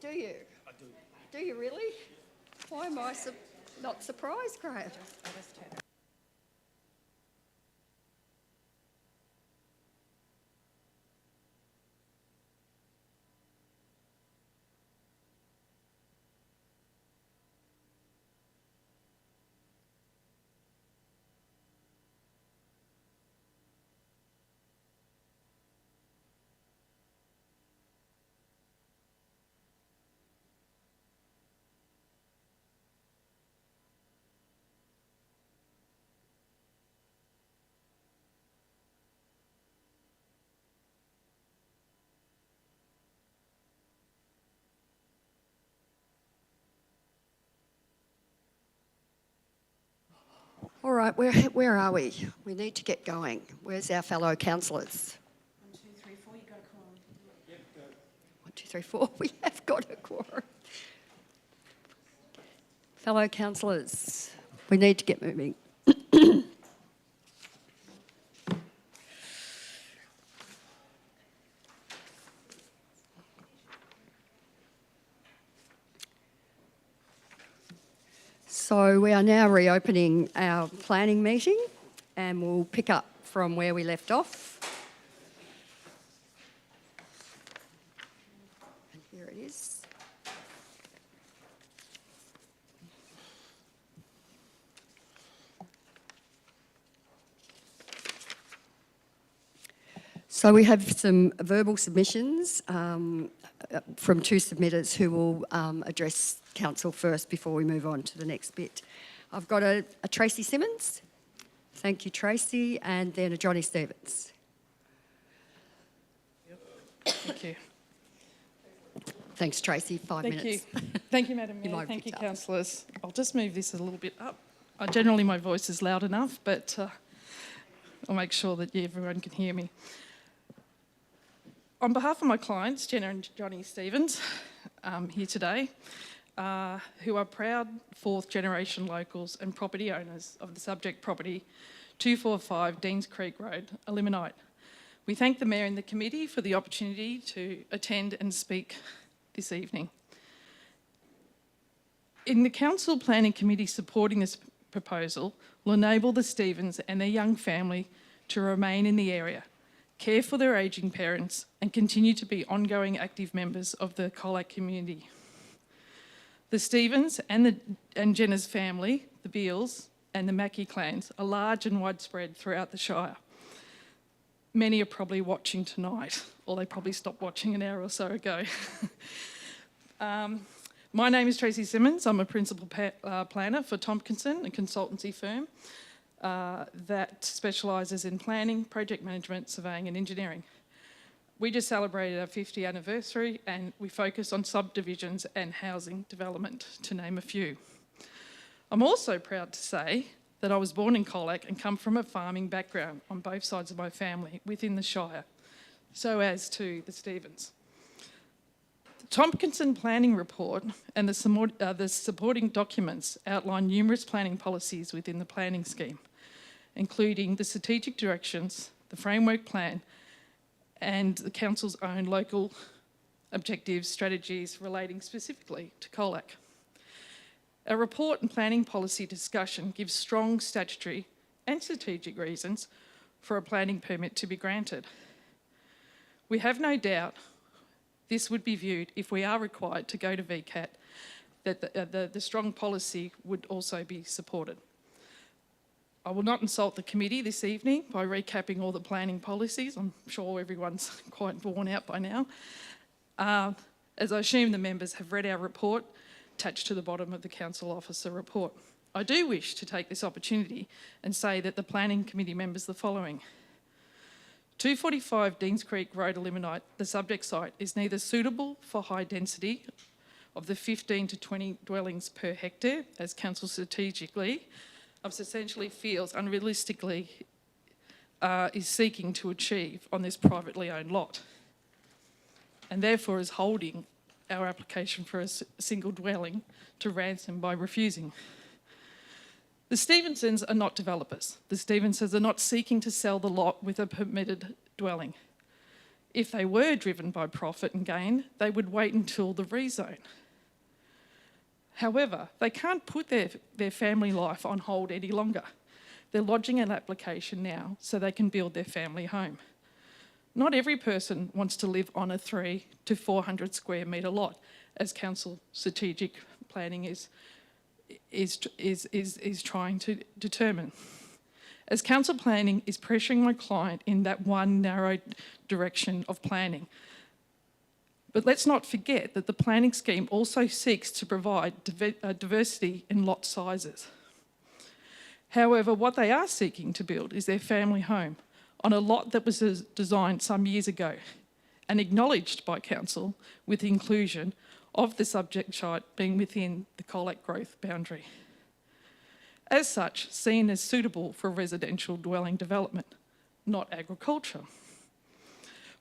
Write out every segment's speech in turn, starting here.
Do you? I do. Do you really? Why am I not surprised, Graham? All right, where are we? We need to get going. Where's our fellow councillors? 1, 2, 3, 4, you got a quorum. Yep, go. 1, 2, 3, 4. We have got a quorum. Fellow councillors, we need to get moving. So we are now reopening our planning meeting and we'll pick up from where we left off. And here it is. So we have some verbal submissions from two submitters who will address council first before we move on to the next bit. I've got a Tracy Simmons. Thank you, Tracy. And then a Johnny Stevens. Yep. Thank you. Thanks, Tracy. 5 minutes. Thank you. Thank you, Madam Mayor. Thank you, councillors. I'll just move this a little bit up. Generally, my voice is loud enough, but I'll make sure that everyone can hear me. On behalf of my clients, Jenna and Johnny Stevens, here today, who are proud fourth-generation locals and property owners of the subject property 245 Deans Creek Road, Eliminite. We thank the Mayor and the committee for the opportunity to attend and speak this evening. In the Council Planning Committee supporting this proposal will enable the Stevens and their young family to remain in the area, care for their ageing parents and continue to be ongoing active members of the Colac community. The Stevens and Jenna's family, the Beals and the Mackey clans are large and widespread throughout the Shire. Many are probably watching tonight, or they probably stopped watching an hour or so ago. My name is Tracy Simmons. I'm a principal planner for Tompkinson, a consultancy firm that specialises in planning, project management, surveying and engineering. We just celebrated our 50th anniversary and we focus on subdivisions and housing development, to name a few. I'm also proud to say that I was born in Colac and come from a farming background on both sides of my family within the Shire, so as to the Stevens. The Tompkinson Planning Report and the supporting documents outline numerous planning policies within the planning scheme, including the strategic directions, the framework plan, and the Council's own local objectives, strategies relating specifically to Colac. Our report and planning policy discussion gives strong statutory and strategic reasons for a planning permit to be granted. We have no doubt this would be viewed, if we are required to go to VCAT, that the strong policy would also be supported. I will not insult the committee this evening by recapping all the planning policies. I'm sure everyone's quite worn out by now. As I assume the members have read our report attached to the bottom of the council officer report. I do wish to take this opportunity and say that the planning committee members the following. 245 Deans Creek Road, Eliminite, the subject site, is neither suitable for high density of the 15 to 20 dwellings per hectare, as council strategically essentially feels unrealistically is seeking to achieve on this privately owned lot, and therefore is holding our application for a single dwelling to ransom by refusing. The Stevensons are not developers. The Stevensons are not seeking to sell the lot with a permitted dwelling. If they were driven by profit and gain, they would wait until the rezone. However, they can't put their family life on hold any longer. They're lodging an application now so they can build their family home. Not every person wants to live on a 300 to 400 square metre lot, as council strategic planning is trying to determine. As council planning is pressuring my client in that one narrow direction of planning. But let's not forget that the planning scheme also seeks to provide diversity in lot sizes. However, what they are seeking to build is their family home on a lot that was designed some years ago and acknowledged by council with the inclusion of the subject site being within the Colac growth boundary. As such, seen as suitable for residential dwelling development, not agriculture.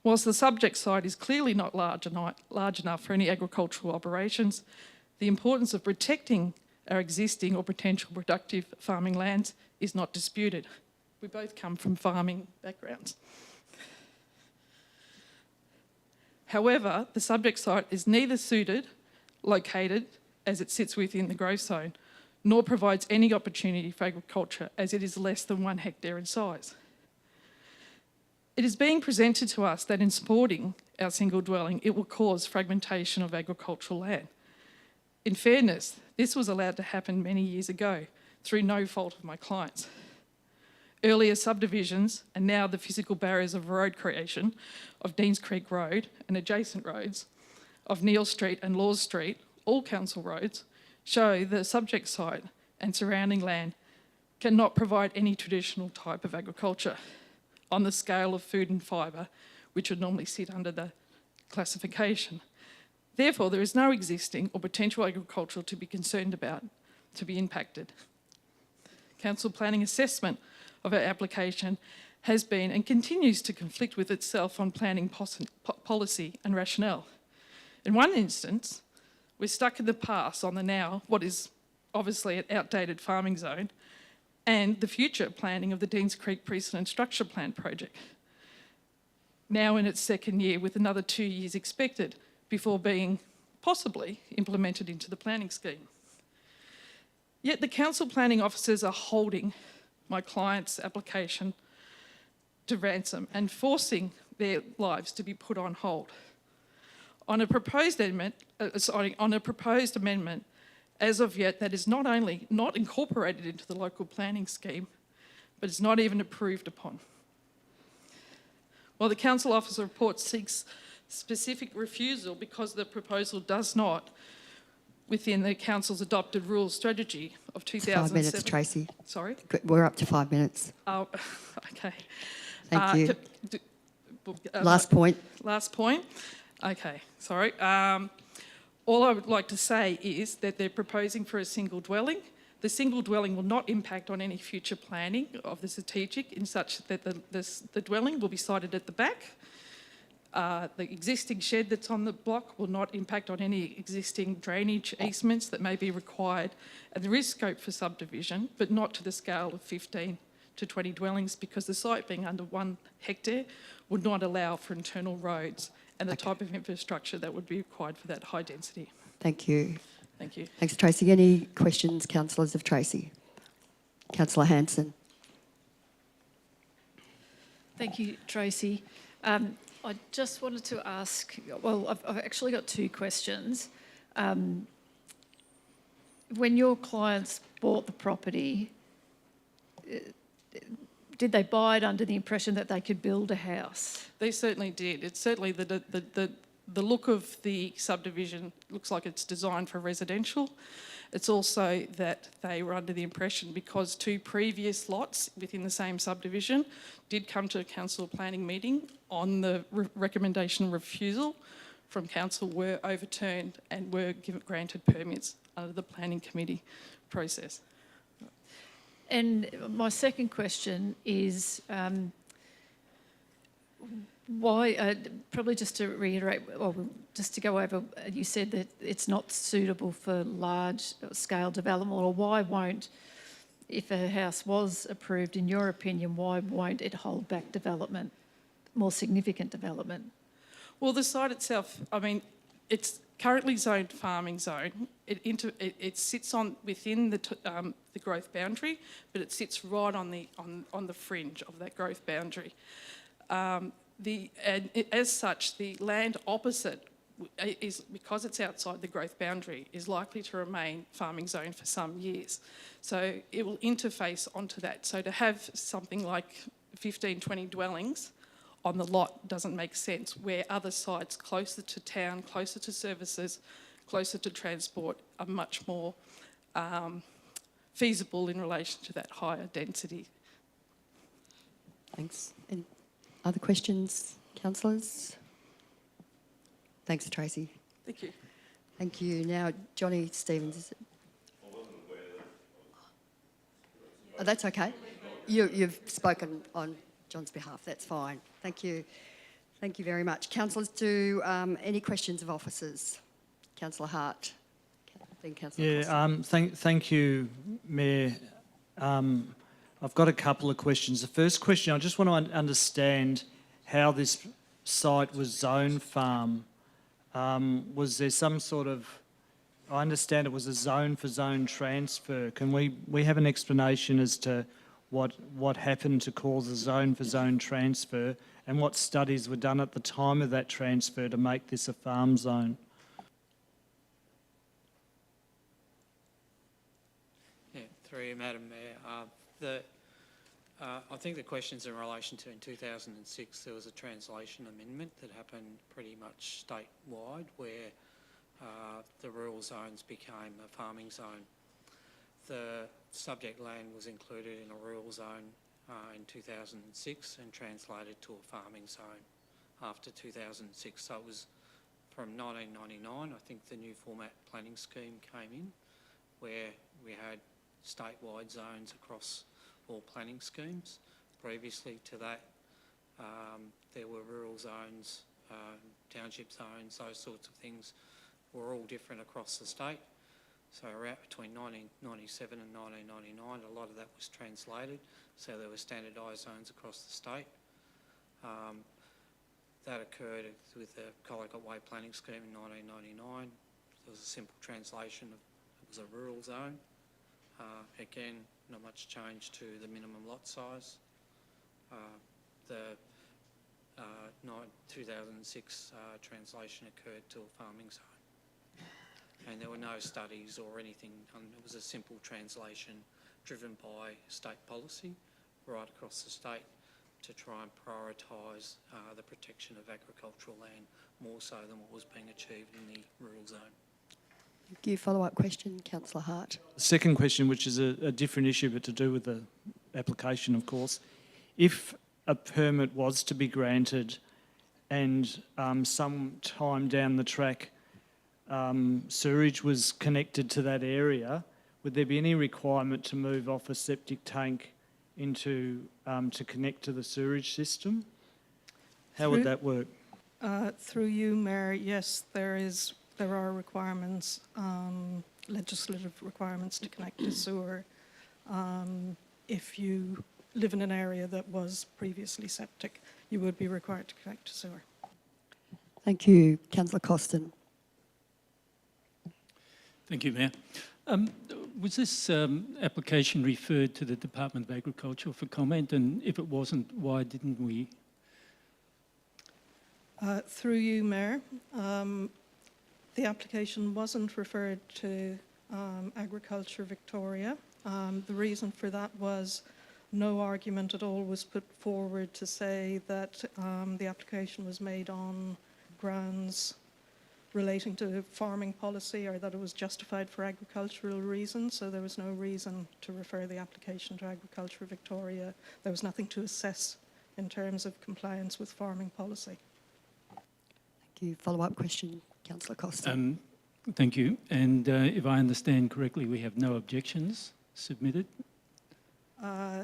Whilst the subject site is clearly not large enough for any agricultural operations, the importance of protecting our existing or potential productive farming lands is not disputed. We both come from farming backgrounds. However, the subject site is neither suited, located, as it sits within the growth zone, nor provides any opportunity for agriculture as it is less than 1 hectare in size. It is being presented to us that in supporting our single dwelling, it will cause fragmentation of agricultural land. In fairness, this was allowed to happen many years ago through no fault of my clients. Earlier subdivisions and now the physical barriers of road creation of Deans Creek Road and adjacent roads of Neil Street and Laws Street, all council roads, show the subject site and surrounding land cannot provide any traditional type of agriculture on the scale of food and fibre, which would normally sit under the classification. Therefore, there is no existing or potential agriculture to be concerned about to be impacted. Council planning assessment of our application has been and continues to conflict with itself on planning policy and rationale. In one instance, we're stuck in the past on the now, what is obviously an outdated farming zone, and the future planning of the Deans Creek Precedent Structure Plan project, now in its second year with another 2 years expected before being possibly implemented into the planning scheme. Yet the council planning officers are holding my client's application to ransom and forcing their lives to be put on hold. On a proposed amendment, as of yet, that is not only not incorporated into the local planning scheme, but is not even approved upon. While the council officer report seeks specific refusal because the proposal does not, within the council's adopted rules strategy of 2007... 5 minutes, Tracy. Sorry? We're up to 5 minutes. Oh, okay. Thank you. Last point. Last point. Okay, sorry. All I would like to say is that they're proposing for a single dwelling. The single dwelling will not impact on any future planning of the strategic in such that the dwelling will be sited at the back. The existing shed that's on the block will not impact on any existing drainage easements that may be required. And there is scope for subdivision, but not to the scale of 15 to 20 dwellings because the site being under 1 hectare would not allow for internal roads and the type of infrastructure that would be required for that high density. Thank you. Thank you. Thanks, Tracy. Any questions, councillors of Tracy? Councillor Hanson. Thank you, Tracy. I just wanted to ask, well, I've actually got 2 questions. When your clients bought the property, did they buy it under the impression that they could build a house? They certainly did. It's certainly the look of the subdivision looks like it's designed for residential. It's also that they were under the impression because 2 previous lots within the same subdivision did come to a council planning meeting on the recommendation refusal from council were overturned and were granted permits under the planning committee process. And my second question is why, probably just to reiterate, or just to go over, you said that it's not suitable for large scale development, or why won't, if a house was approved, in your opinion, why won't it hold back development, more significant development? Well, the site itself, I mean, it's currently zoned farming zone. It sits within the growth boundary, but it sits right on the fringe of that growth boundary. As such, the land opposite is, because it's outside the growth boundary, is likely to remain farming zone for some years. So it will interface onto that. So to have something like 15, 20 dwellings on the lot doesn't make sense, where other sites closer to town, closer to services, closer to transport are much more feasible in relation to that higher density. Thanks. Any other questions, councillors? Thanks, Tracy. Thank you. Thank you. Now, Johnny Stevens. Is it? Oh, that's okay. You've spoken on John's behalf. That's fine. Thank you. Thank you very much. Councillors, do any questions of officers? Councillor Hart. Then Councillor Costa. Thank you, Mayor. I've got a couple of questions. The first question, I just want to understand how this site was zoned farm. Was there some sort of, I understand it was a zone for zone transfer. Can we have an explanation as to what happened to cause a zone for zone transfer, and what studies were done at the time of that transfer to make this a farm zone? Yeah, through you, Madam Mayor. I think the question's in relation to, in 2006, there was a translation amendment that happened pretty much statewide, where the rural zones became a farming zone. The subject land was included in a rural zone in 2006 and translated to a farming zone after 2006. So it was from 1999, I think the new format planning scheme came in, where we had statewide zones across all planning schemes. Previously to that, there were rural zones, township zones, those sorts of things were all different across the state. So around between 1997 and 1999, a lot of that was translated, so there were standardised zones across the state. That occurred with the Colac Otway planning scheme in 1999. There was a simple translation of, it was a rural zone. Again, not much change to the minimum lot size. The 2006 translation occurred to a farming zone. And there were no studies or anything. It was a simple translation driven by state policy right across the state to try and prioritise the protection of agricultural land more so than what was being achieved in the rural zone. Thank you. Follow-up question, Councillor Hart. Second question, which is a different issue but to do with the application, of course. If a permit was to be granted and some time down the track sewerage was connected to that area, would there be any requirement to move off a septic tank into to connect to the sewerage system? How would that work? Through you, Mayor, yes, there are requirements, legislative requirements to connect to sewer if you live in an area that was previously septic, you would be required to connect to sewer. Thank you. Councillor Costin. Thank you, Mayor. Was this application referred to the Department of Agriculture for comment? And if it wasn't, why didn't we? Through you, Mayor, the application wasn't referred to Agriculture Victoria. The reason for that was no argument at all was put forward to say that the application was made on grounds relating to farming policy or that it was justified for agricultural reasons, so there was no reason to refer the application to Agriculture Victoria. There was nothing to assess in terms of compliance with farming policy. Thank you. Follow-up question, Councillor Costa. Thank you. And if I understand correctly, we have no objections submitted?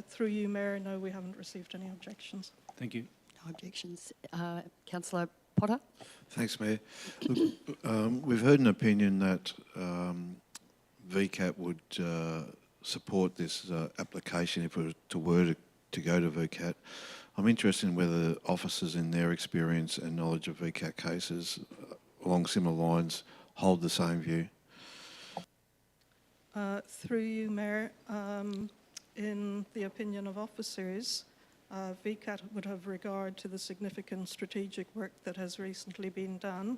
Through you, Mayor, no, we haven't received any objections. Thank you. No objections. Councillor Potter? Thanks, Mayor. Look, we've heard an opinion that VCAT would support this application if it were to go to VCAT. I'm interested in whether officers in their experience and knowledge of VCAT cases along similar lines hold the same view. Through you, Mayor, in the opinion of officers, VCAT would have regard to the significant strategic work that has recently been done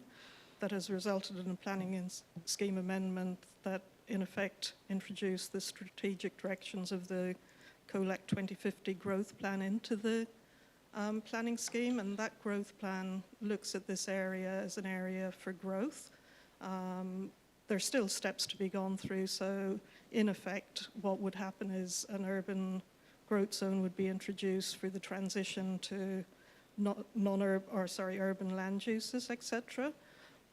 that has resulted in a planning scheme amendment that in effect introduced the strategic directions of the Colac 2050 growth plan into the planning scheme, and that growth plan looks at this area as an area for growth. There's still steps to be gone through, so in effect what would happen is an urban growth zone would be introduced for the transition to urban land uses, etc.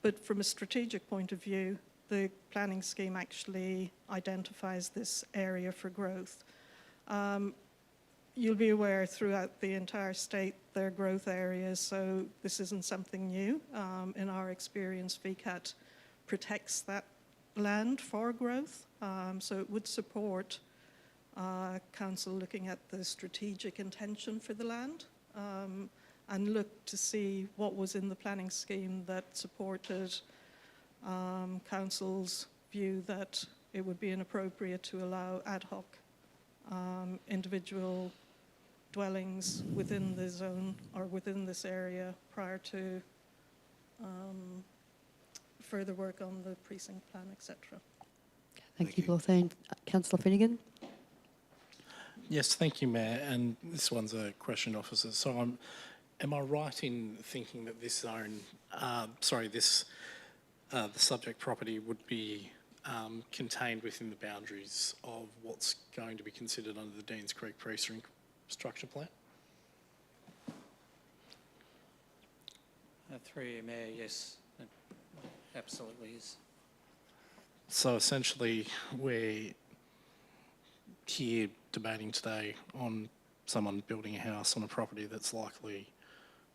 But from a strategic point of view, the planning scheme actually identifies this area for growth. You'll be aware throughout the entire state there are growth areas, so this isn't something new. In our experience, VCAT protects that land for growth, so it would support council looking at the strategic intention for the land and look to see what was in the planning scheme that supported council's view that it would be inappropriate to allow ad hoc individual dwellings within the zone or within this area prior to further work on the precinct plan, etc. Thank you, Blauthane. Councillor Finnegan. Yes, thank you, Mayor. And this one's a question, officer. So am I right in thinking that this zone, the subject property would be contained within the boundaries of what's going to be considered under the Deans Creek Precinct Structure Plan? Through you, Mayor, yes, it absolutely is. So essentially, we're here debating today on someone building a house on a property that's likely,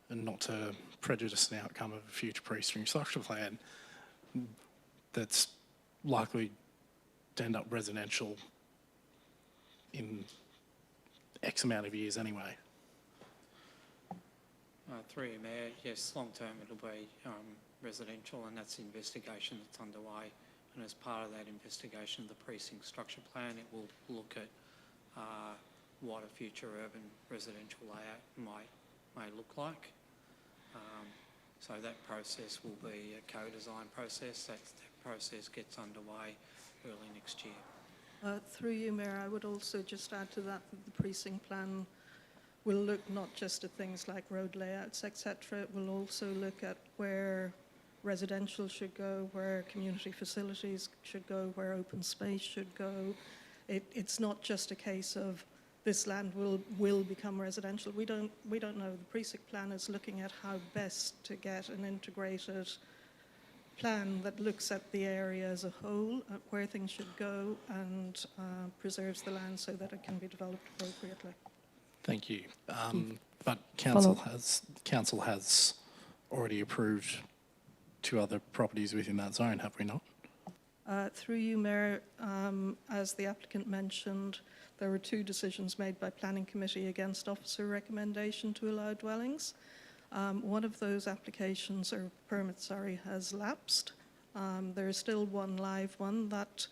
and not to prejudice the outcome of a future precinct structure plan, that's likely to end up residential in X amount of years anyway. Through you, Mayor, yes, long term it'll be residential, and that's the investigation that's underway. And as part of that investigation of the precinct structure plan, it will look at what a future urban residential layout may look like. So that process will be a co-design process. That process gets underway early next year. Through you, Mayor, I would also just add to that the precinct plan will look not just at things like road layouts, etc. It will also look at where residential should go, where community facilities should go, where open space should go. It's not just a case of this land will become residential. We don't know. The precinct plan is looking at how best to get an integrated plan that looks at the area as a whole, at where things should go, and preserves the land so that it can be developed appropriately. Thank you. But council has already approved 2 other properties within that zone, have we not? Through you, Mayor, as the applicant mentioned, there were 2 decisions made by Planning Committee against officer recommendation to allow dwellings. One of those applications, or permits, has lapsed. There is still one live one. That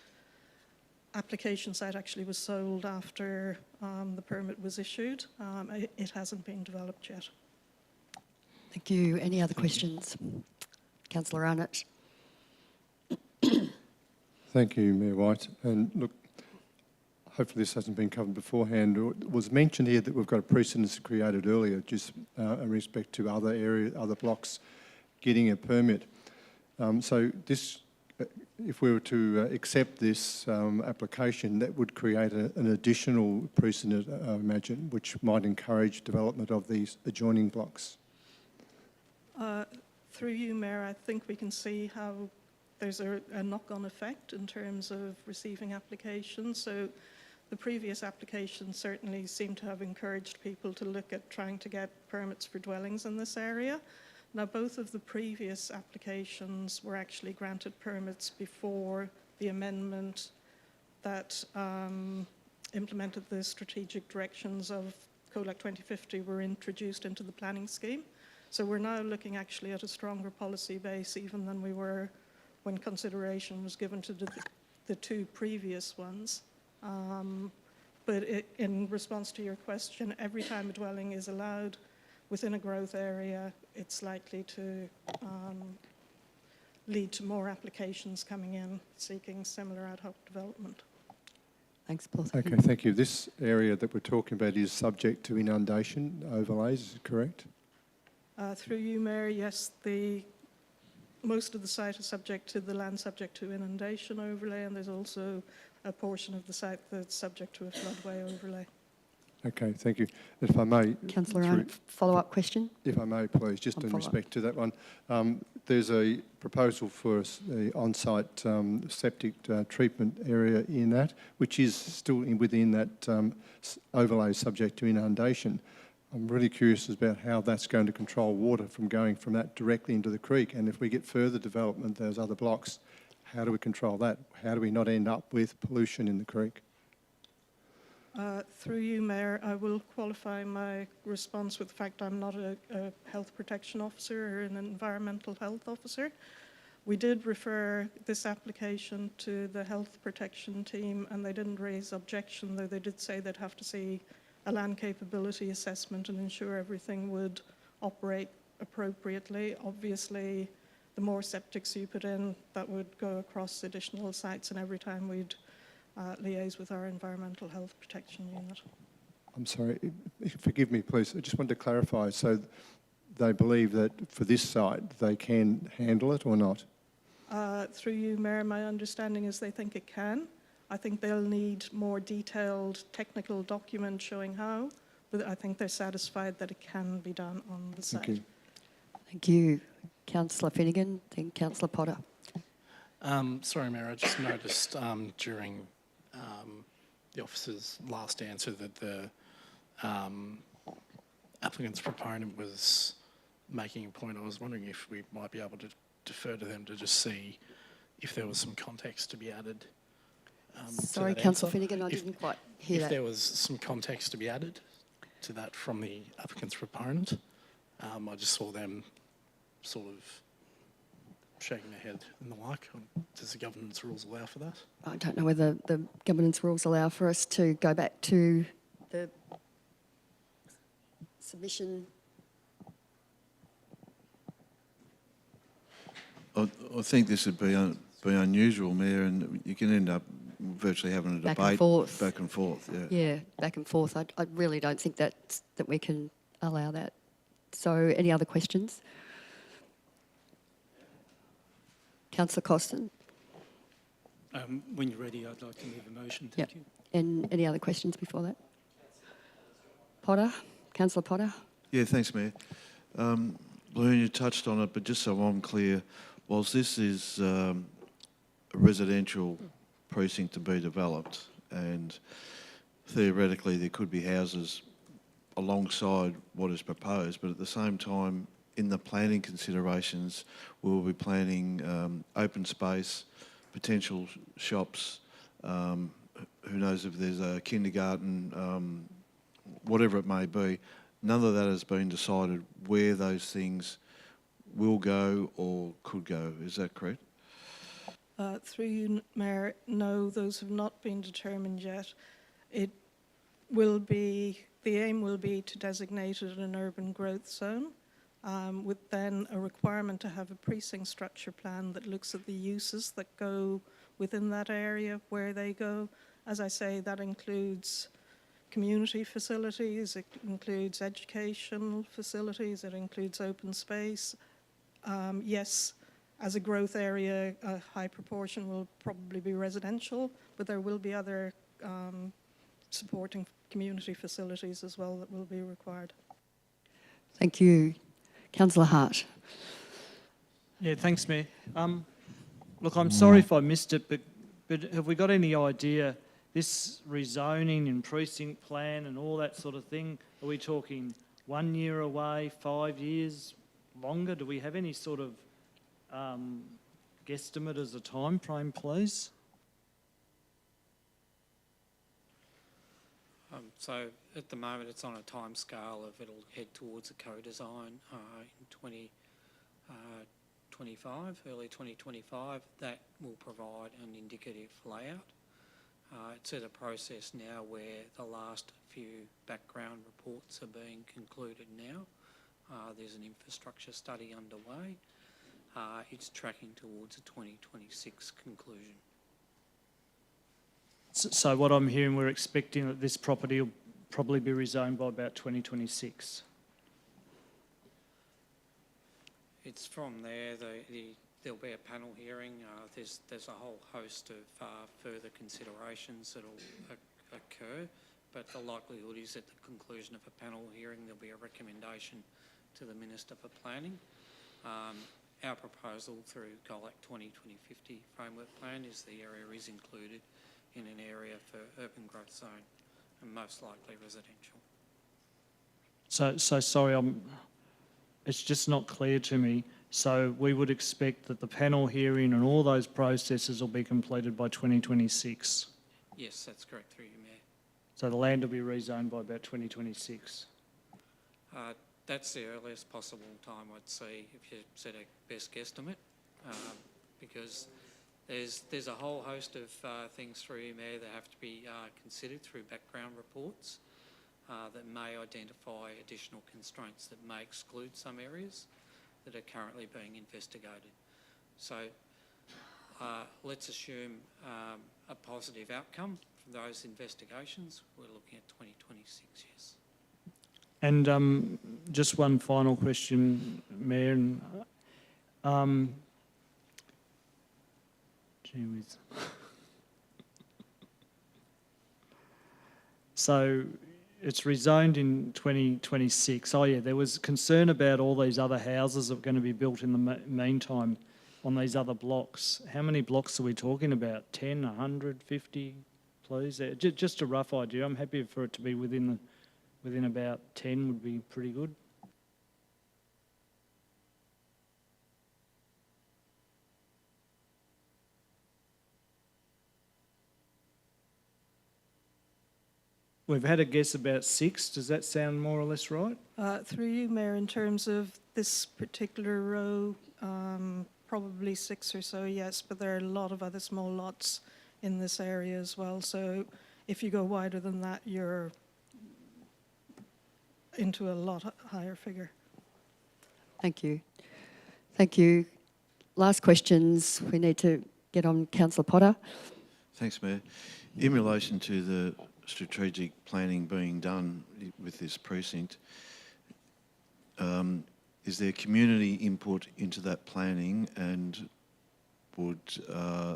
application site actually was sold after the permit was issued. It hasn't been developed yet. Thank you. Any other questions? Councillor Arnott. Thank you, Mayor White. And look, hopefully this hasn't been covered beforehand. It was mentioned here that we've got a precedence created earlier, just in respect to other blocks getting a permit. So this, if we were to accept this application, that would create an additional precedent, I imagine, which might encourage development of these adjoining blocks. Through you, Mayor, I think we can see how there's a knock-on effect in terms of receiving applications. So the previous application certainly seemed to have encouraged people to look at trying to get permits for dwellings in this area. Now, both of the previous applications were actually granted permits before the amendment that implemented the strategic directions of Colac 2050 were introduced into the planning scheme. So we're now looking actually at a stronger policy base even than we were when consideration was given to the two previous ones. But in response to your question, every time a dwelling is allowed within a growth area, it's likely to lead to more applications coming in seeking similar ad hoc development. Thanks, Paul. Okay, thank you. This area that we're talking about is subject to inundation overlays, is it correct? Through you, Mayor, yes, most of the site is subject to the land subject to inundation overlay, and there's also a portion of the site that's subject to a floodway overlay. Okay, thank you. If I may... Councillor Owen, follow-up question? If I may, please, just in respect to that one. There's a proposal for the on-site septic treatment area in that, which is still within that overlay subject to inundation. I'm really curious about how that's going to control water from going from that directly into the creek. And if we get further development, those other blocks, how do we control that? How do we not end up with pollution in the creek? Through you, Mayor, I will qualify my response with the fact I'm not a health protection officer or an environmental health officer. We did refer this application to the health protection team and they didn't raise objection, though they did say they'd have to see a land capability assessment and ensure everything would operate appropriately. Obviously, the more septics you put in, that would go across additional sites, and every time we'd liaise with our environmental health protection unit. I'm sorry, forgive me please, I just wanted to clarify. So they believe that for this site they can handle it or not? Through you, Mayor, my understanding is they think it can. I think they'll need more detailed technical documents showing how, but I think they're satisfied that it can be done on the site. Thank you. Thank you. Councillor Finnegan, then Councillor Potter. Sorry, Mayor, I just noticed during the officer's last answer that the applicant's proponent was making a point. I was wondering if we might be able to defer to them to just see if there was some context to be added. Sorry, Councillor Finnegan, I didn't quite hear that. If there was some context to be added to that from the applicant's proponent, I just saw them sort of shaking their head and the like. Does the governance rules allow for that? I don't know whether the governance rules allow for us to go back to the submission. I think this would be unusual, Mayor, and you can end up virtually having a debate. Back and forth. Back and forth, yeah. Yeah, back and forth. I really don't think that we can allow that. So any other questions? Councillor Costin? When you're ready, I'd like to move a motion. Yep. Thank you. And any other questions before that? Potter? Councillor Potter? Yeah, thanks, Mayor. Loon, you touched on it, but just so I'm clear, whilst this is a residential precinct to be developed, and theoretically there could be houses alongside what is proposed, but at the same time, in the planning considerations, we'll be planning open space, potential shops, who knows if there's a kindergarten, whatever it may be. None of that has been decided where those things will go or could go. Is that correct? Through you, Mayor, no, those have not been determined yet. It will be, the aim will be to designate it an urban growth zone, with then a requirement to have a precinct structure plan that looks at the uses that go within that area, where they go. As I say, that includes community facilities, it includes educational facilities, it includes open space. Yes, as a growth area, a high proportion will probably be residential, but there will be other supporting community facilities as well that will be required. Thank you. Councillor Hart. Yeah, thanks, Mayor. Look, I'm sorry if I missed it, but have we got any idea, this rezoning and precinct plan and all that sort of thing, are we talking 1 year away, 5 years, longer? Do we have any sort of guesstimate as a time frame, please? So at the moment it's on a timescale of it'll head towards a co-design in 2025, early 2025. That will provide an indicative layout. It's at a process now where the last few background reports are being concluded now. There's an infrastructure study underway. It's tracking towards a 2026 conclusion. So what I'm hearing, we're expecting that this property will probably be rezoned by about 2026. It's from there, there'll be a panel hearing. There's a whole host of further considerations that'll occur, but the likelihood is at the conclusion of a panel hearing there'll be a recommendation to the Minister for Planning. Our proposal through Colac 2050 framework plan is the area is included in an area for urban growth zone and most likely residential. So sorry, it's just not clear to me. So we would expect that the panel hearing and all those processes will be completed by 2026. Yes, that's correct, through you, Mayor. So the land will be rezoned by about 2026. That's the earliest possible time I'd see if you set a best guesstimate, because there's a whole host of things through you, Mayor, that have to be considered through background reports that may identify additional constraints that may exclude some areas that are currently being investigated. So let's assume a positive outcome from those investigations. We're looking at 2026, yes. And just one final question, Mayor. Gee whiz. So it's rezoned in 2026. Oh yeah, there was concern about all these other houses that are going to be built in the meantime on these other blocks. How many blocks are we talking about? 10, 100, 50, please? Just a rough idea. I'm happy for it to be within about 10 would be pretty good. We've had a guess about 6. Does that sound more or less right? Through you, Mayor, in terms of this particular row, probably 6 or so, yes, but there are a lot of other small lots in this area as well. So if you go wider than that, you're into a lot higher figure. Thank you. Thank you. Last questions. We need to get on Councillor Potter. Thanks, Mayor. In relation to the strategic planning being done with this precinct, is there community input into that planning, and would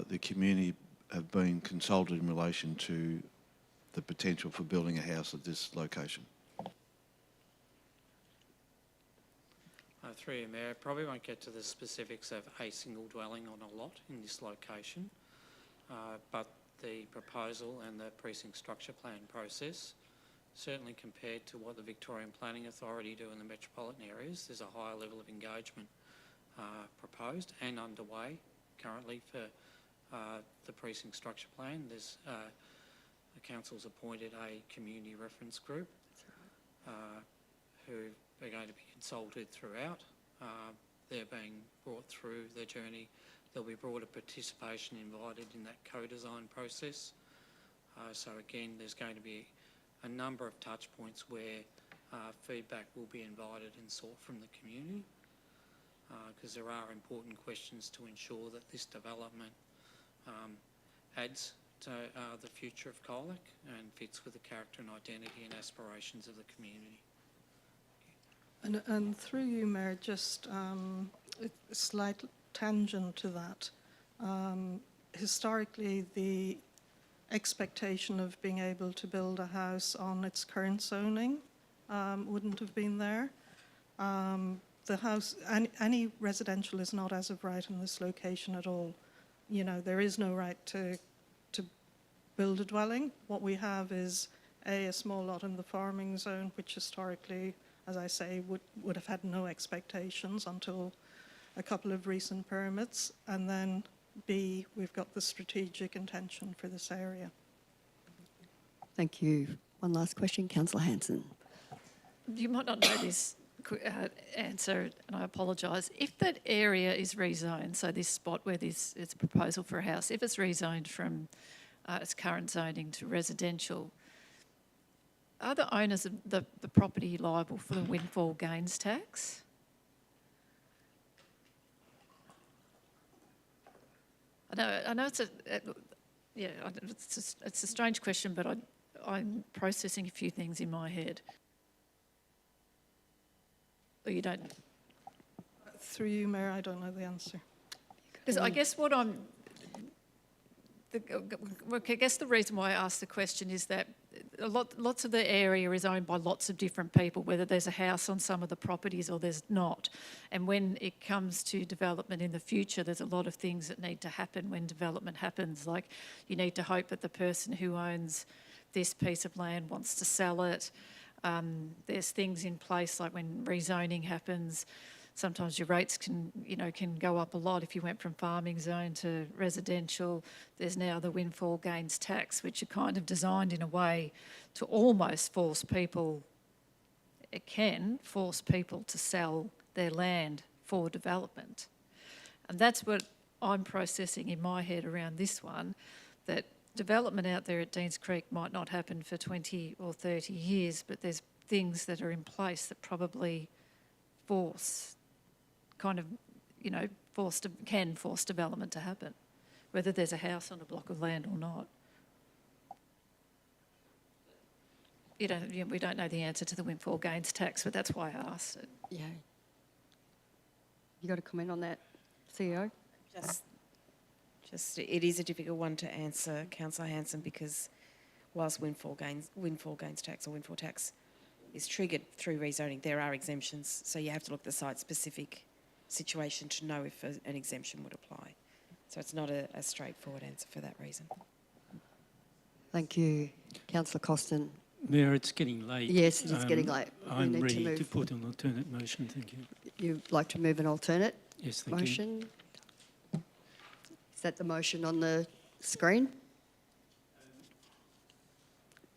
the community have been consulted in relation to the potential for building a house at this location? Through you, Mayor, probably won't get to the specifics of a single dwelling on a lot in this location, but the proposal and the precinct structure plan process, certainly compared to what the Victorian Planning Authority do in the metropolitan areas, there's a higher level of engagement proposed and underway currently for the precinct structure plan. There's the council's appointed a community reference group who are going to be consulted throughout. They're being brought through their journey. There'll be broader participation invited in that co-design process. So again, there's going to be a number of touch points where feedback will be invited and sought from the community, because there are important questions to ensure that this development adds to the future of Colac and fits with the character and identity and aspirations of the community. And through you, Mayor, just a slight tangent to that. Historically, the expectation of being able to build a house on its current zoning wouldn't have been there. The house, any residential is not as of right in this location at all. You know, there is no right to build a dwelling. What we have is a small lot in the farming zone, which historically, as I say, would have had no expectations until a couple of recent permits, and then B, we've got the strategic intention for this area. Thank you. One last question, Councillor Hanson. You might not know this answer, and I apologise. If that area is rezoned, so this spot where it's a proposal for a house, if it's rezoned from its current zoning to residential, are the owners of the property liable for the windfall gains tax? I know it's it's a strange question, but I'm processing a few things in my head. Or you don't? Through you, Mayor, I don't know the answer. Because I guess what I guess the reason why I asked the question is that lots of the area is owned by lots of different people, whether there's a house on some of the properties or there's not. And when it comes to development in the future, there's a lot of things that need to happen when development happens. Like you need to hope that the person who owns this piece of land wants to sell it. There's things in place like when rezoning happens, sometimes your rates can go up a lot if you went from farming zone to residential. There's now the windfall gains tax, which are kind of designed in a way to almost force people, it can force people to sell their land for development. And that's what I'm processing in my head around this one, that development out there at Deans Creek might not happen for 20 or 30 years, but there's things that are in place that probably can force development to happen, whether there's a house on a block of land or not. We don't know the answer to the windfall gains tax, but that's why I asked it. Yeah. You got a comment on that, CEO? Just it is a difficult one to answer, Councillor Hanson, because whilst windfall gains tax or windfall tax is triggered through rezoning, there are exemptions. So you have to look at the site-specific situation to know if an exemption would apply. So it's not a straightforward answer for that reason. Thank you. Councillor Costin. Mayor, it's getting late. Yes, it is getting late. I'm ready to put an alternate motion, thank you. You'd like to move an alternate Yes, thank you. motion? Is that the motion on the screen?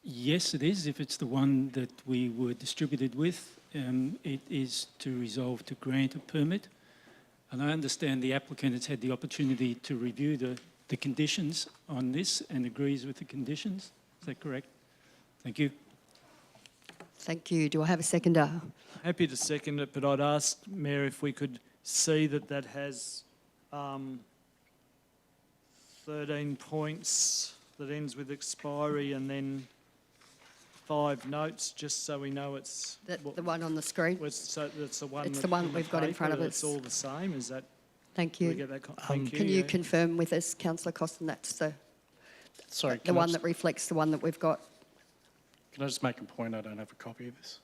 Yes, it is. If it's the one that we were distributed with, it is to resolve to grant a permit. And I understand the applicant has had the opportunity to review the conditions on this and agrees with the conditions. Is that correct? Thank you. Thank you. Do I have a seconder? Happy to second it, but I'd ask, Mayor, if we could see that has 13 points that ends with expiry and then 5 notes, just so we know it's... The one on the screen? So that's the one. It's the one we've got in front of us. It's all the same. Is that? Thank Do we you. get that? Thank you. Can you confirm with us, Councillor Costin, that's the one that reflects the one that we've got? Can I just make a point? I don't have a copy of this,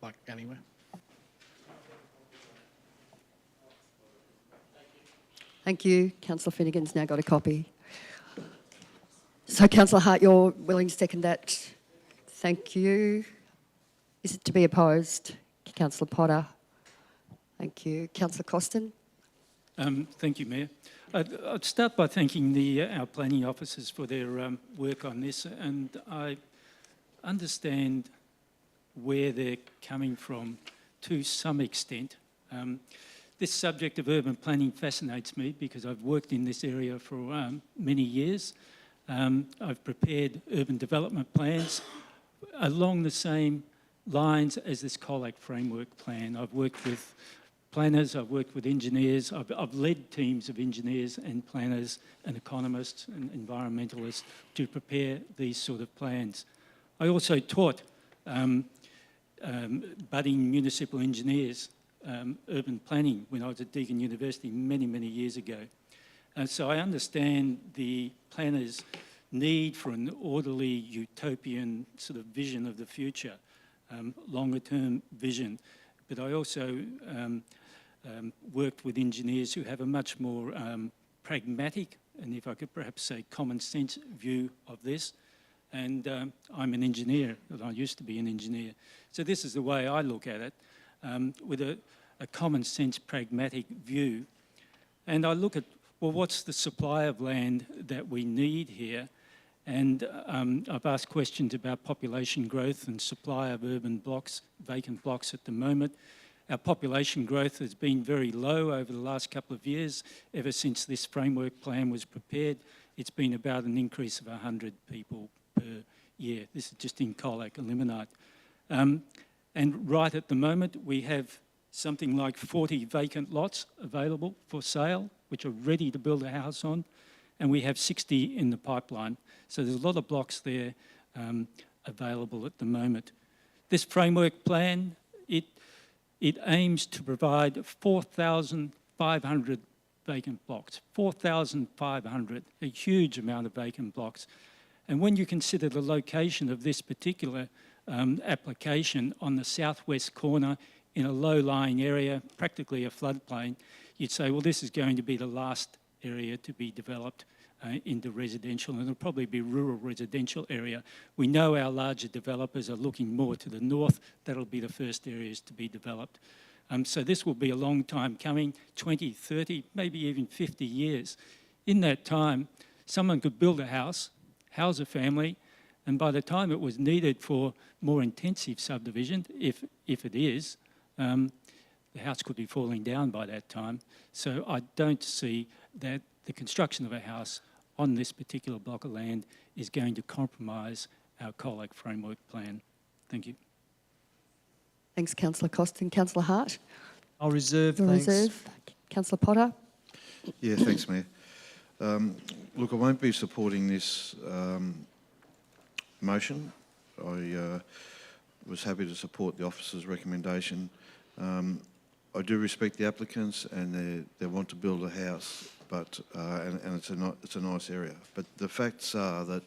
like anywhere. Thank you. Councillor Finnegan's now got a copy. So, Councillor Hart, you're willing to second that? Thank you. Is it to be opposed? Councillor Potter. Thank you. Councillor Costin. Thank you, Mayor. I'd start by thanking our planning officers for their work on this, and I understand where they're coming from to some extent. This subject of urban planning fascinates me because I've worked in this area for many years. I've prepared urban development plans along the same lines as this Colac framework plan. I've worked with planners, I've worked with engineers, I've led teams of engineers and planners and economists and environmentalists to prepare these sort of plans. I also taught budding municipal engineers urban planning when I was at Deakin University many, many years ago. So I understand the planners' need for an orderly utopian sort of vision of the future, longer term vision. But I also worked with engineers who have a much more pragmatic, and if I could perhaps say common sense view of this. And I'm an engineer, and I used to be an engineer. So this is the way I look at it, with a common sense pragmatic view. And I look at, well, what's the supply of land that we need here? And I've asked questions about population growth and supply of urban blocks, vacant blocks at the moment. Our population growth has been very low over the last couple of years. Ever since this framework plan was prepared, it's been about an increase of 100 people per year. This is just in Colac Eliminate. And right at the moment, we have something like 40 vacant lots available for sale, which are ready to build a house on, and we have 60 in the pipeline. So there's a lot of blocks there available at the moment. This framework plan, it aims to provide 4,500 vacant blocks, 4,500, a huge amount of vacant blocks. And when you consider the location of this particular application on the southwest corner in a low-lying area, practically a floodplain, you'd say, well, this is going to be the last area to be developed into residential, and it'll probably be rural residential area. We know our larger developers are looking more to the north. That'll be the first areas to be developed. So this will be a long time coming, 20, 30, maybe even 50 years. In that time, someone could build a house, house a family, and by the time it was needed for more intensive subdivision, if it is, the house could be falling down by that time. So I don't see that the construction of a house on this particular block of land is going to compromise our Colac framework plan. Thank you. Thanks, Councillor Costin. Councillor Hart? I'll reserve, You'll thanks. reserve. Councillor Potter? Yeah, thanks, Mayor. Look, I won't be supporting this motion. I was happy to support the officer's recommendation. I do respect the applicants and they want to build a house, but and it's a nice area. But the facts are that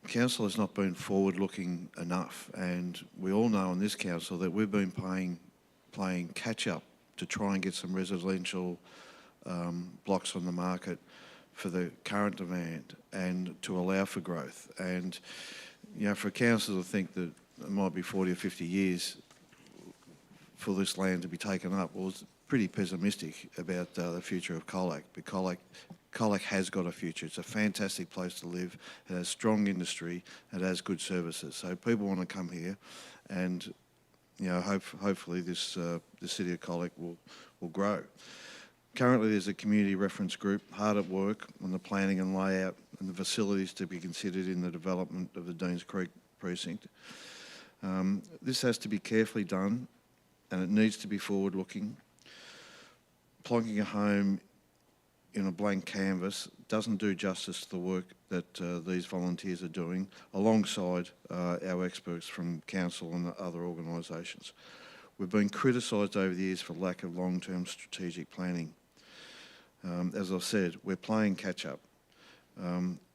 council has not been forward-looking enough, and we all know in this council that we've been playing catch-up to try and get some residential blocks on the market for the current demand and to allow for growth. And you know, for a council to think that it might be 40 or 50 years for this land to be taken up was pretty pessimistic about the future of Colac. But Colac has got a future. It's a fantastic place to live. It has strong industry. It has good services. So people want to come here, and you know, hopefully this the city of Colac will grow. Currently, there's a community reference group hard at work on the planning and layout and the facilities to be considered in the development of the Deans Creek precinct. This has to be carefully done, and it needs to be forward-looking. Plonking a home in a blank canvas doesn't do justice to the work that these volunteers are doing, alongside our experts from council and other organisations. We've been criticised over the years for lack of long-term strategic planning. As I've said, we're playing catch-up.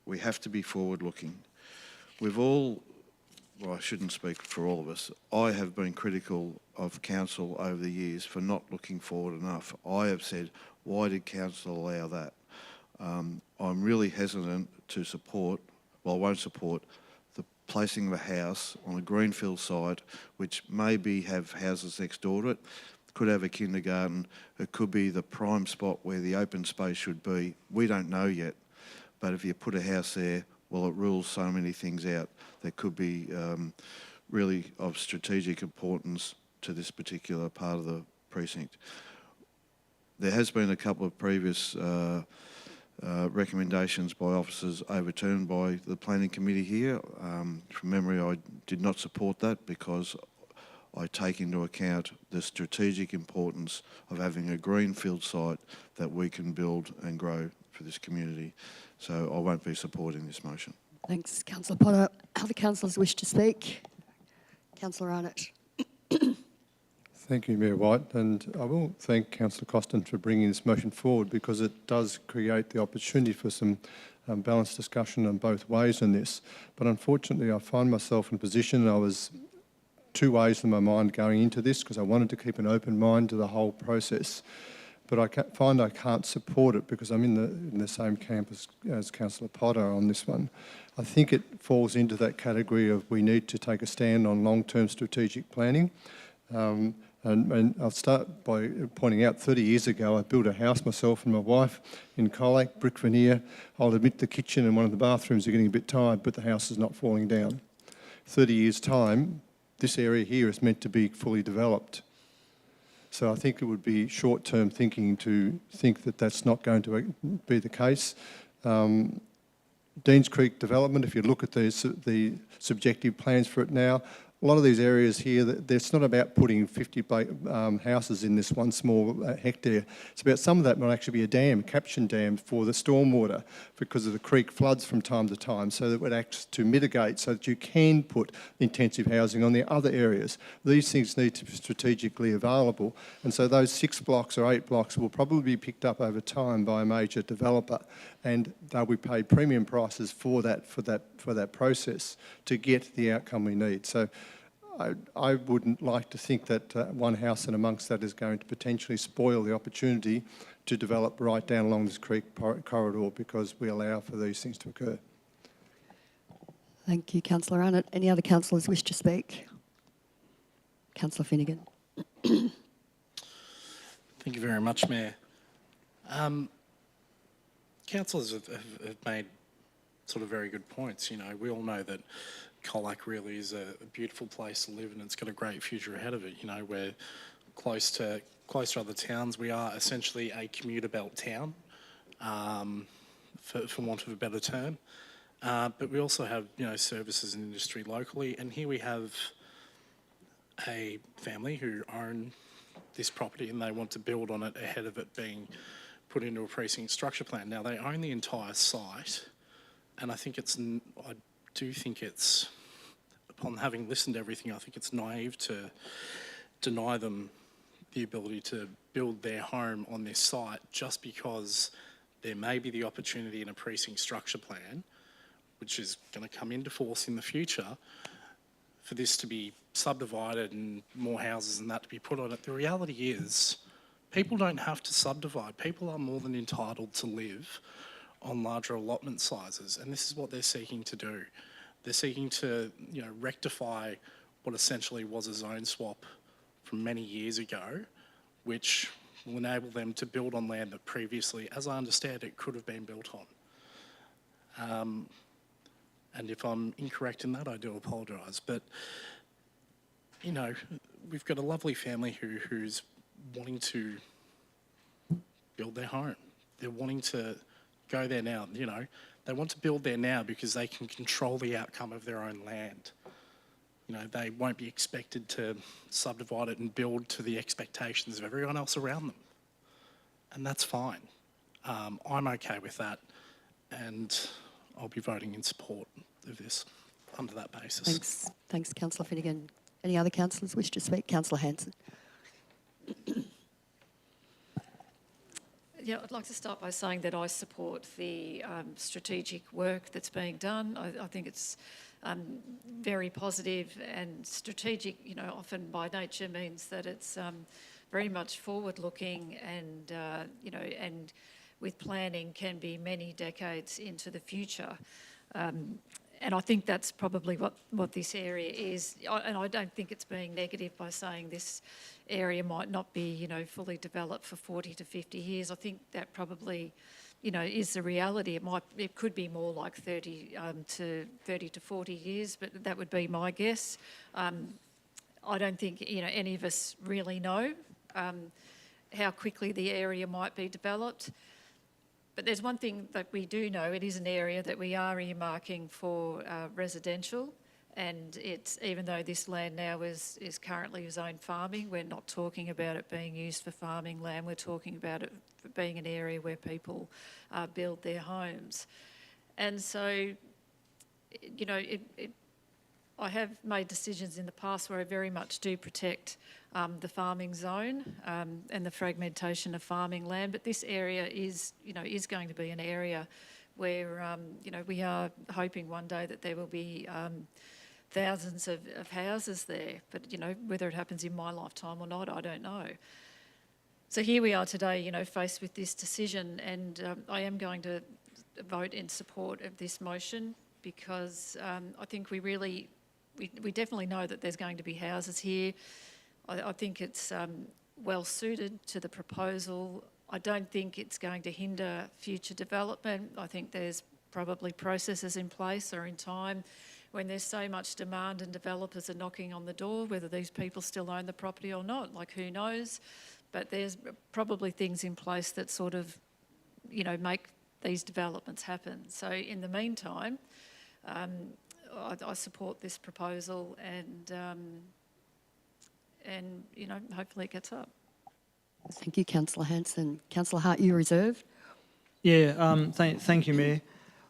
We have to be forward-looking. We've all, well, I shouldn't speak for all of us, I have been critical of council over the years for not looking forward enough. I have said, why did council allow that? I'm really hesitant to support, well, I won't support the placing of a house on a greenfield site, which maybe have houses next door to it, could have a kindergarten, it could be the prime spot where the open space should be. We don't know yet, but if you put a house there, well, it rules so many things out that could be really of strategic importance to this particular part of the precinct. There has been a couple of previous recommendations by officers overturned by the planning committee here. From memory, I did not support that because I take into account the strategic importance of having a greenfield site that we can build and grow for this community. So I won't be supporting this motion. Thanks, Councillor Potter. Other councillors wish to speak? Councillor Arnott. Thank you, Mayor White, and I will thank Councillor Costin for bringing this motion forward, because it does create the opportunity for some balanced discussion on both ways in this. But unfortunately, I find myself in a position, I was two ways in my mind going into this, because I wanted to keep an open mind to the whole process. But I find I can't support it because I'm in the same camp as Councillor Potter on this one. I think it falls into that category of we need to take a stand on long-term strategic planning. And I'll start by pointing out 30 years ago, I built a house myself and my wife in Colac, brick veneer. I'll admit the kitchen and one of the bathrooms are getting a bit tired, but the house is not falling down. 30 years' time, this area here is meant to be fully developed. So I think it would be short-term thinking to think that that's not going to be the case. Deans Creek development, if you look at the subjective plans for it now, a lot of these areas here, it's not about putting 50 houses in this one small hectare. It's about some of that might actually be a dam, caption dam for the stormwater because of the creek floods from time to time, so that it would act to mitigate so that you can put intensive housing on the other areas. These things need to be strategically available, and so those 6 blocks or 8 blocks will probably be picked up over time by a major developer, and they'll be paid premium prices for that process to get the outcome we need. So I wouldn't like to think that one house and amongst that is going to potentially spoil the opportunity to develop right down along this creek corridor because we allow for these things to occur. Thank you, Councillor Arnott. Any other councillors wish to speak? Councillor Finnegan. Thank you very much, Mayor. Councillors have made sort of very good points. You know, we all know that Colac really is a beautiful place to live and it's got a great future ahead of it. You know, we're close to other towns. We are essentially a commuter belt town, for want of a better term. But we also have, you know, services and industry locally. And here we have a family who own this property and they want to build on it ahead of it being put into a precinct structure plan. Now, they own the entire site, and I do think it's, upon having listened to everything, I think it's naive to deny them the ability to build their home on this site just because there may be the opportunity in a precinct structure plan, which is going to come into force in the future, for this to be subdivided and more houses and that to be put on it. The reality is, people don't have to subdivide. People are more than entitled to live on larger allotment sizes, and this is what they're seeking to do. They're seeking to, you know, rectify what essentially was a zone swap from many years ago, which will enable them to build on land that previously, as I understand it, could have been built on. And if I'm incorrect in that, I do apologise. But, you know, we've got a lovely family who's wanting to build their home. They're wanting to go there now, you know. They want to build there now because they can control the outcome of their own land. You know, they won't be expected to subdivide it and build to the expectations of everyone else around them. And that's fine. I'm okay with that, and I'll be voting in support of this under that basis. Thanks, Councillor Finnegan. Any other councillors wish to speak? Councillor Hanson. Yeah, I'd like to start by saying that I support the strategic work that's being done. I think it's very positive, and strategic, you know, often by nature means that it's very much forward-looking and, you know, and with planning can be many decades into the future. And I think that's probably what this area is. And I don't think it's being negative by saying this area might not be, you know, fully developed for 40 to 50 years. I think that probably, you know, is the reality. It could be more like 30 to 40 years, but that would be my guess. I don't think, you know, any of us really know how quickly the area might be developed. But there's one thing that we do know, it is an area that we are earmarking for residential, and it's, even though this land now is currently zoned farming, we're not talking about it being used for farming land, we're talking about it being an area where people build their homes. And so, you know, I have made decisions in the past where I very much do protect the farming zone and the fragmentation of farming land, but this area is, you know, is going to be an area where, you know, we are hoping one day that there will be thousands of houses there, but, you know, whether it happens in my lifetime or not, I don't know. So here we are today, you know, faced with this decision, and I am going to vote in support of this motion because I think we definitely know that there's going to be houses here. I think it's well suited to the proposal. I don't think it's going to hinder future development. I think there's probably processes in place or in time when there's so much demand and developers are knocking on the door, whether these people still own the property or not, like who knows. But there's probably things in place that sort of, you know, make these developments happen. So in the meantime, I support this proposal and you know, hopefully it gets up. Thank you, Councillor Hanson. Councillor Hart, you reserved? Yeah, thank you, Mayor.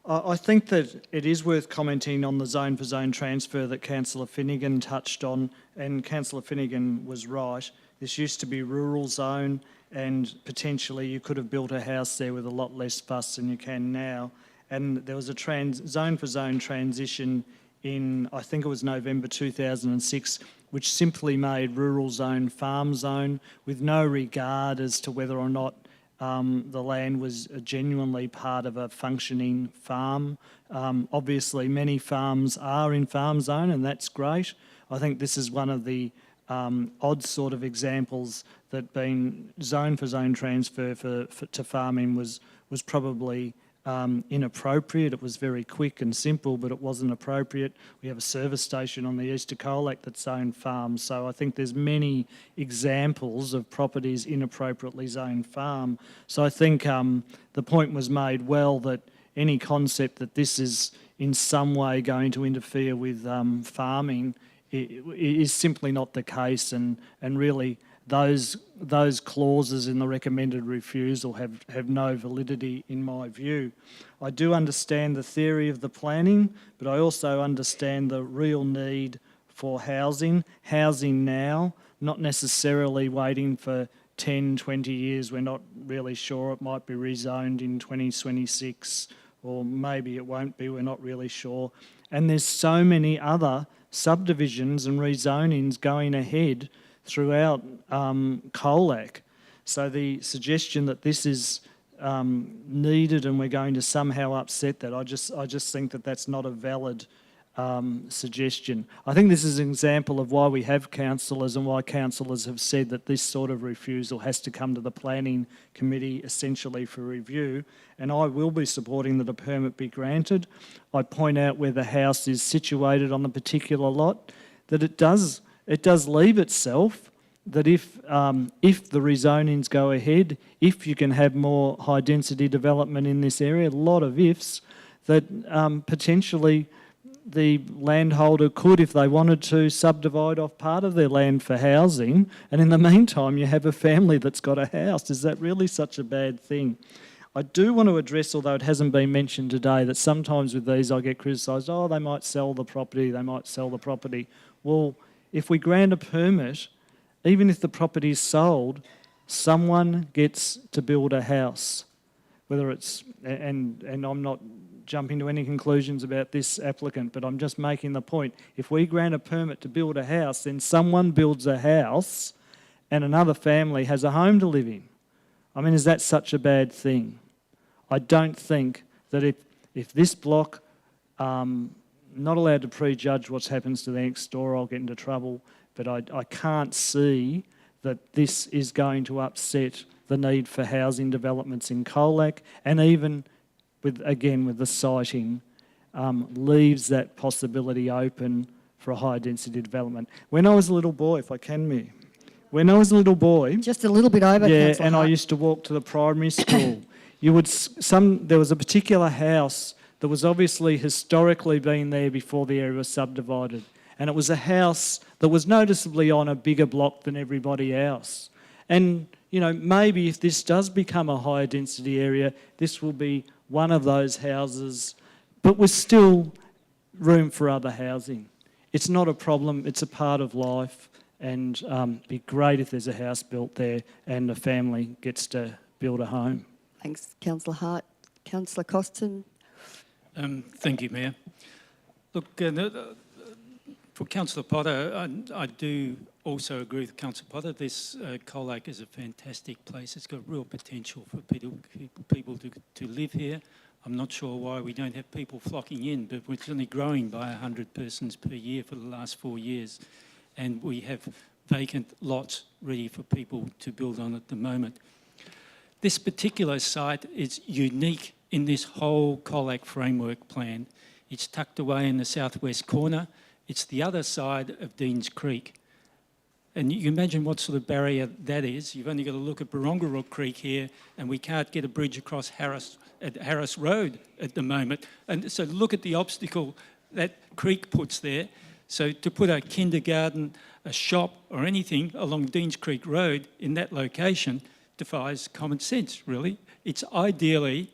I think that it is worth commenting on the zone for zone transfer that Councillor Finnegan touched on, and Councillor Finnegan was right. This used to be rural zone, and potentially you could have built a house there with a lot less fuss than you can now. And there was a zone for zone transition in, I think it was November 2006, which simply made rural zone farm zone with no regard as to whether or not the land was genuinely part of a functioning farm. Obviously, many farms are in farm zone, and that's great. I think this is one of the odd sort of examples that being zone for zone transfer to farming was probably inappropriate. It was very quick and simple, but it wasn't appropriate. We have a service station on the east of Colac that's zoned farm, so I think there's many examples of properties inappropriately zoned farm. So I think the point was made well that any concept that this is in some way going to interfere with farming is simply not the case, and really those clauses in the recommended refusal have no validity in my view. I do understand the theory of the planning, but I also understand the real need for housing now, not necessarily waiting for 10, 20 years. We're not really sure. It might be rezoned in 2026, or maybe it won't be, we're not really sure. And there's so many other subdivisions and rezonings going ahead throughout Colac. So the suggestion that this is needed and we're going to somehow upset that, I just think that that's not a valid suggestion. I think this is an example of why we have councillors and why councillors have said that this sort of refusal has to come to the planning committee essentially for review, and I will be supporting that a permit be granted. I point out where the house is situated on the particular lot, that it does leave itself that if the rezonings go ahead, if you can have more high density development in this area, a lot of ifs, that potentially the landholder could, if they wanted to, subdivide off part of their land for housing, and in the meantime you have a family that's got a house. Is that really such a bad thing? I do want to address, although it hasn't been mentioned today, that sometimes with these I get criticised, oh, they might sell the property, Well, if we grant a permit, even if the property is sold, someone gets to build a house. Whether it's, and I'm not jumping to any conclusions about this applicant, but I'm just making the point, if we grant a permit to build a house, then someone builds a house and another family has a home to live in. I mean, is that such a bad thing? I don't think that if this block, not allowed to prejudge what happens to the next door, I'll get into trouble, but I can't see that this is going to upset the need for housing developments in Colac, and even with the siting, leaves that possibility open for a high density development. When I was a little boy, if I can, Mayor, when I was a little boy, Just a little bit over, yeah, Councillor and I Hart. used to walk to the primary school. There was a particular house that was obviously historically been there before the area was subdivided, and it was a house that was noticeably on a bigger block than everybody else. And you know, maybe if this does become a higher density area, this will be one of those houses, but with still room for other housing. It's not a problem, it's a part of life, and it'd be great if there's a house built there and a family gets to build a home. Thanks, Councillor Hart. Councillor Costin. Thank you, Mayor. Look, for Councillor Potter, I do also agree with Councillor Potter. This Colac is a fantastic place. It's got real potential for people to live here. I'm not sure why we don't have people flocking in, but it's only growing by 100 persons per year for the last 4 years. And we have vacant lots ready for people to build on at the moment. This particular site is unique in this whole Colac framework plan. It's tucked away in the southwest corner. It's the other side of Deans Creek. And you can imagine what sort of barrier that is. You've only got to look at Barongarook Creek here, and we can't get a bridge across Harris Road at the moment. And so look at the obstacle that creek puts there. So to put a kindergarten, a shop or anything along Deans Creek Road in that location defies common sense, really. It's ideally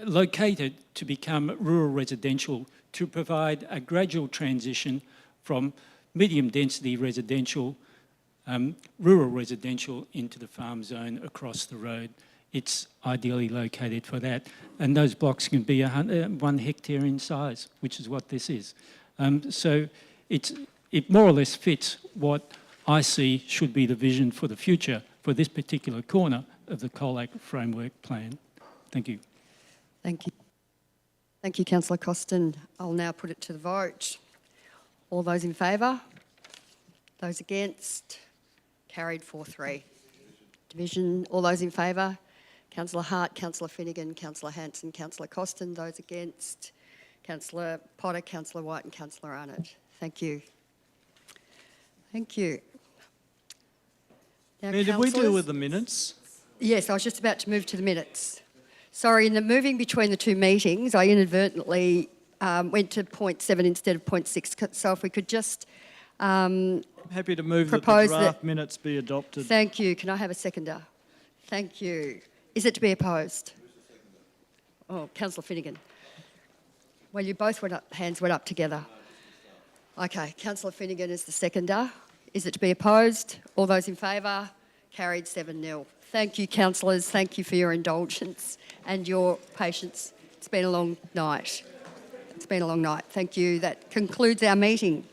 located to become rural residential, to provide a gradual transition from medium density residential, rural residential into the farm zone across the road. It's ideally located for that. And those blocks can be 1 hectare in size, which is what this is. So it more or less fits what I see should be the vision for the future for this particular corner of the Colac framework plan. Thank you. Thank you. Thank you, Councillor Costin. I'll now put it to the vote. All those in favour? Those against? Carried 4-3. Division, all those in favour? Councillor Hart, Councillor Finnegan, Councillor Hanson, Councillor Costin. Those against? Councillor Potter, Councillor White and Councillor Arnott. Thank you. Thank you. Now, Mayor, did we deal councillors- with the minutes? Yes, I was just about to move to the minutes. Sorry, in the moving between the two meetings, I inadvertently went to point 7 instead of point 6. So if we could just I'm happy to move that the propose draft minutes be adopted. Thank you. Can I have a seconder? Thank you. Is it to be opposed? Oh, Councillor Finnegan. Well, you both hands went up together. Okay, Councillor Finnegan is the seconder. Is it to be opposed? All those in favour? Carried 7-0. Thank you, councillors. Thank you for your indulgence and your patience. It's been a long night. It's been a long night. Thank you. That concludes our meeting.